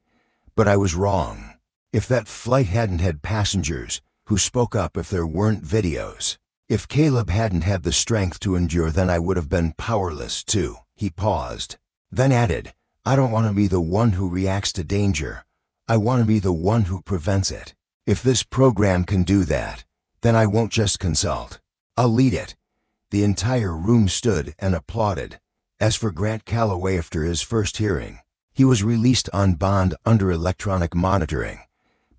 But I was wrong. If that flight hadn't had passengers who spoke up, if there weren't videos, if Caleb hadn't had the strength to endure, then I would have been powerless too." He paused, then added, "I don't want to be the one who reacts to danger. I want to be the one who prevents it. If this program can do that, then I won't just consult. I'll lead it." The entire room stood and applauded. As for Grant Calloway, after his first hearing, he was released on bond under electronic monitoring.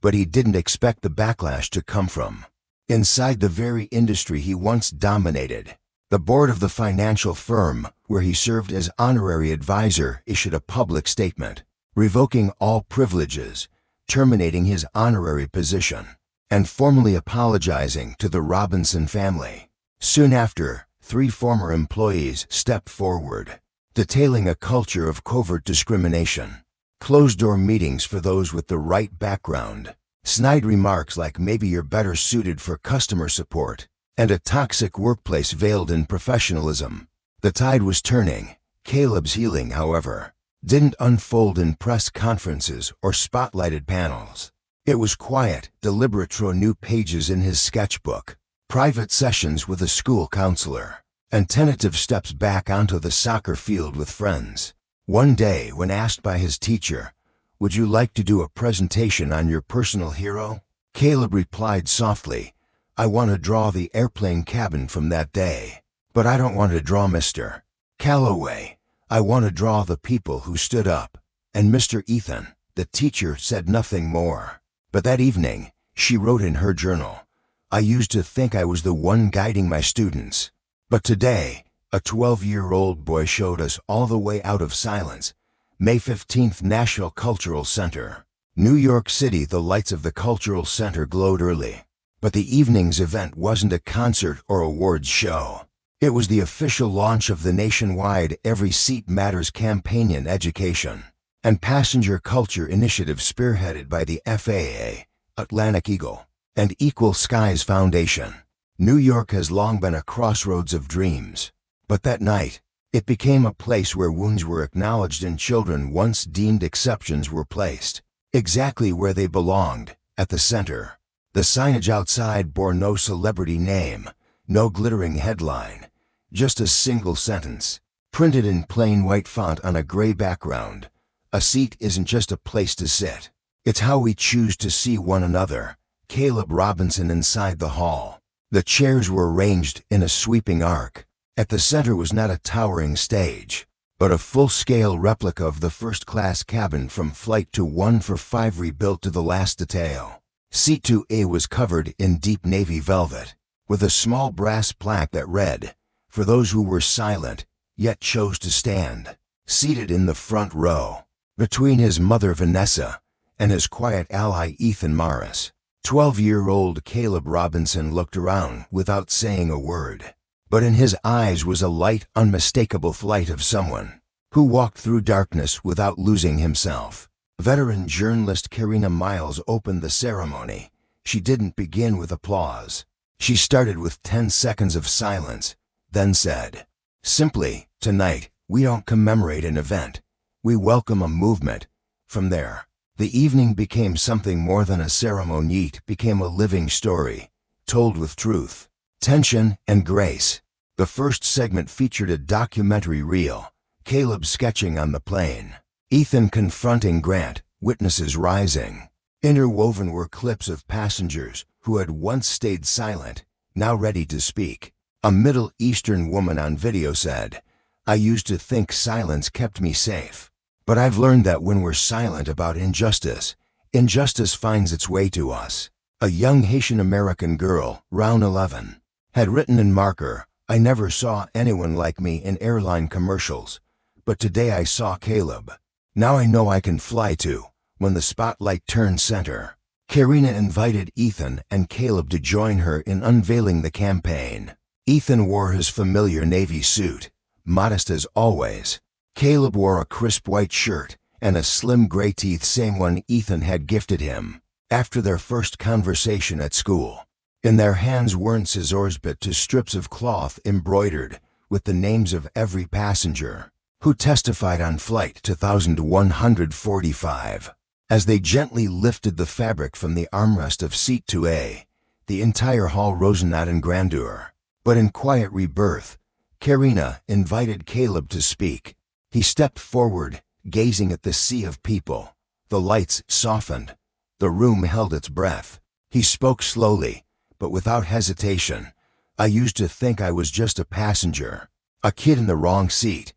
but he didn't expect the backlash to come from inside the very industry he once dominated. The board of the financial firm where he served as honorary advisor issued a public statement, revoking all privileges, terminating his honorary position, and formally apologizing to the Robinson family. Soon after, 3 former employees stepped forward, detailing a culture of covert discrimination, closed-door meetings for those with the right background, snide remarks like maybe you're better suited for customer support, and a toxic workplace veiled in professionalism. The tide was turning. Caleb's healing, however, didn't unfold in press conferences or spotlighted panels. It was quiet, deliberate through new pages in his sketchbook, private sessions with a school counselor, and tentative steps back onto the soccer field with friends. One day, when asked by his teacher, "Would you like to do a presentation on your personal hero?" Caleb replied softly, "I want to draw the airplane cabin from that day. But I don't want to draw Mr. Calloway. I want to draw the people who stood up." And Mr. Ethan, the teacher, said nothing more. But that evening, she wrote in her journal, "I used to think I was the one guiding my students. But today, a 12-year-old boy showed us all the way out of silence." May 15th, National Cultural Center. New York City. The lights of the Cultural Center glowed early. But the evening's event wasn't a concert or awards show. It was the official launch of the nationwide Every Seat Matters campaign in education and passenger culture initiative spearheaded by the FAA, Atlantic Eagle, and Equal Skies Foundation. New York has long been a crossroads of dreams. But that night, it became a place where wounds were acknowledged and children once deemed exceptions were placed exactly where they belonged, at the center. The signage outside bore no celebrity name, no glittering headline, just a single sentence, printed in plain white font on a gray background. "A seat isn't just a place to sit. It's how we choose to see one another." Caleb Robinson inside the hall. The chairs were arranged in a sweeping arc. At the center was not a towering stage, but a full-scale replica of the first-class cabin from Flight 145 rebuilt to the last detail. Seat 2A was covered in deep navy velvet, with a small brass plaque that read, "For those who were silent, yet chose to stand." Seated in the front row, between his mother Vanessa and his quiet ally Ethan Morris, 12-year-old Caleb Robinson looked around without saying a word. But in his eyes was a light, unmistakable flight of someone who walked through darkness without losing himself. Veteran journalist Karina Miles opened the ceremony. She didn't begin with applause. She started with 10 seconds of silence, then said, simply, "Tonight, we don't commemorate an event. We welcome a movement." From there, the evening became something more than a ceremony. It became a living story, told with truth, tension, and grace. The first segment featured a documentary reel, Caleb sketching on the plane, Ethan confronting Grant, witnesses rising. Interwoven were clips of passengers who had once stayed silent, now ready to speak. A Middle Eastern woman on video said, "I used to think silence kept me safe. But I've learned that when we're silent about injustice, injustice finds its way to us." A young Haitian-American girl, round 11, had written in marker, "I never saw anyone like me in airline commercials, but today I saw Caleb. Now I know I can fly too." When the spotlight turned center, Karina invited Ethan and Caleb to join her in unveiling the campaign. Ethan wore his familiar navy suit, modest as always. Caleb wore a crisp white shirt and a slim gray tee, same one Ethan had gifted him after their first conversation at school. In their hands weren't scissors but two strips of cloth embroidered with the names of every passenger who testified on Flight 2145. As they gently lifted the fabric from the armrest of Seat 2A, the entire hall rose not in grandeur, but in quiet rebirth. Karina invited Caleb to speak. He stepped forward, gazing at the sea of people. The lights softened. The room held its breath. He spoke slowly, but without hesitation. "I used to think I was just a passenger, a kid in the wrong seat.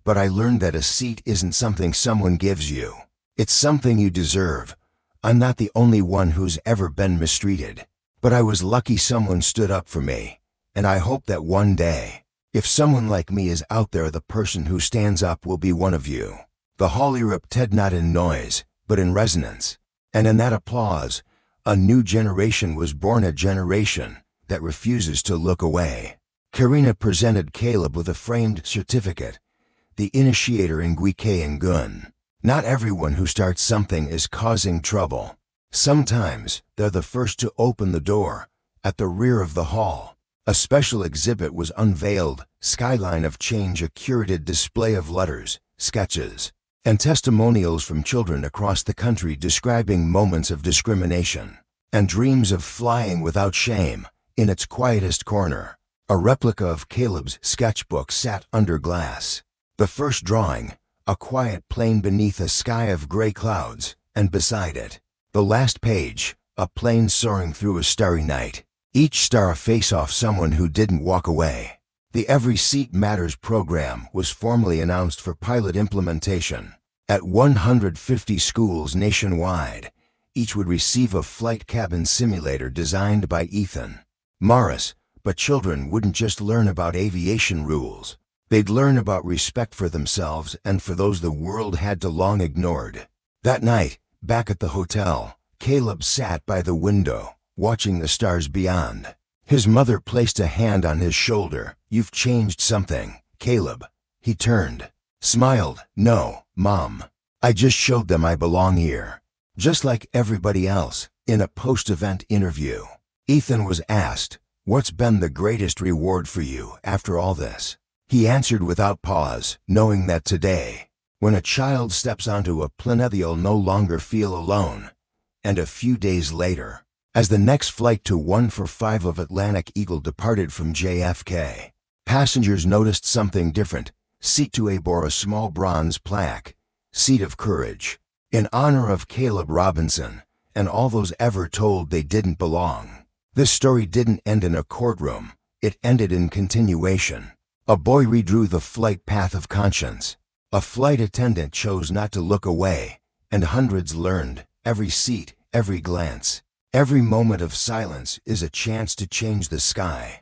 But I learned that a seat isn't something someone gives you. It's something you deserve. I'm not the only one who's ever been mistreated. But I was lucky someone stood up for me. And I hope that one day, if someone like me is out there, the person who stands up will be one of you." The hall erupted not in noise, but in resonance. And in that applause, a new generation was born, a generation that refuses to look away. Karina presented Caleb with a framed certificate, the initiator in Guike and Gun. Not everyone who starts something is causing trouble. Sometimes they're the first to open the door. At the rear of the hall, a special exhibit was unveiled, Skyline of Change, a curated display of letters, sketches, and testimonials from children across the country describing moments of discrimination and dreams of flying without shame. In its quietest corner, a replica of Caleb's sketchbook sat under glass. The first drawing, a quiet plane beneath a sky of gray clouds, and beside it, the last page, a plane soaring through a starry night. Each star a face off someone who didn't walk away. The Every Seat Matters program was formally announced for pilot implementation. At 150 schools nationwide, each would receive a flight cabin simulator designed by Ethan Morris. But children wouldn't just learn about aviation rules. They'd learn about respect for themselves and for those the world had too long ignored. That night, back at the hotel, Caleb sat by the window, watching the stars beyond. His mother placed a hand on his shoulder. "You've changed something, Caleb." He turned, smiled. "No, Mom. I just showed them I belong here, just like everybody else." In a post-event interview, Ethan was asked, "What's been the greatest reward for you after all this?" He answered without pause, "Knowing that today, when a child steps onto a plane, they'll no longer feel alone." And a few days later, as the next flight to 145 of Atlantic Eagle departed from JFK, passengers noticed something different. Seat 2A bore a small bronze plaque, "Seat of Courage," in honor of Caleb Robinson and all those ever told they didn't belong. This story didn't end in a courtroom. It ended in continuation. A boy redrew the flight path of conscience. A flight attendant chose not to look away, and hundreds learned. Every seat, every glance, every moment of silence is a chance to change the sky.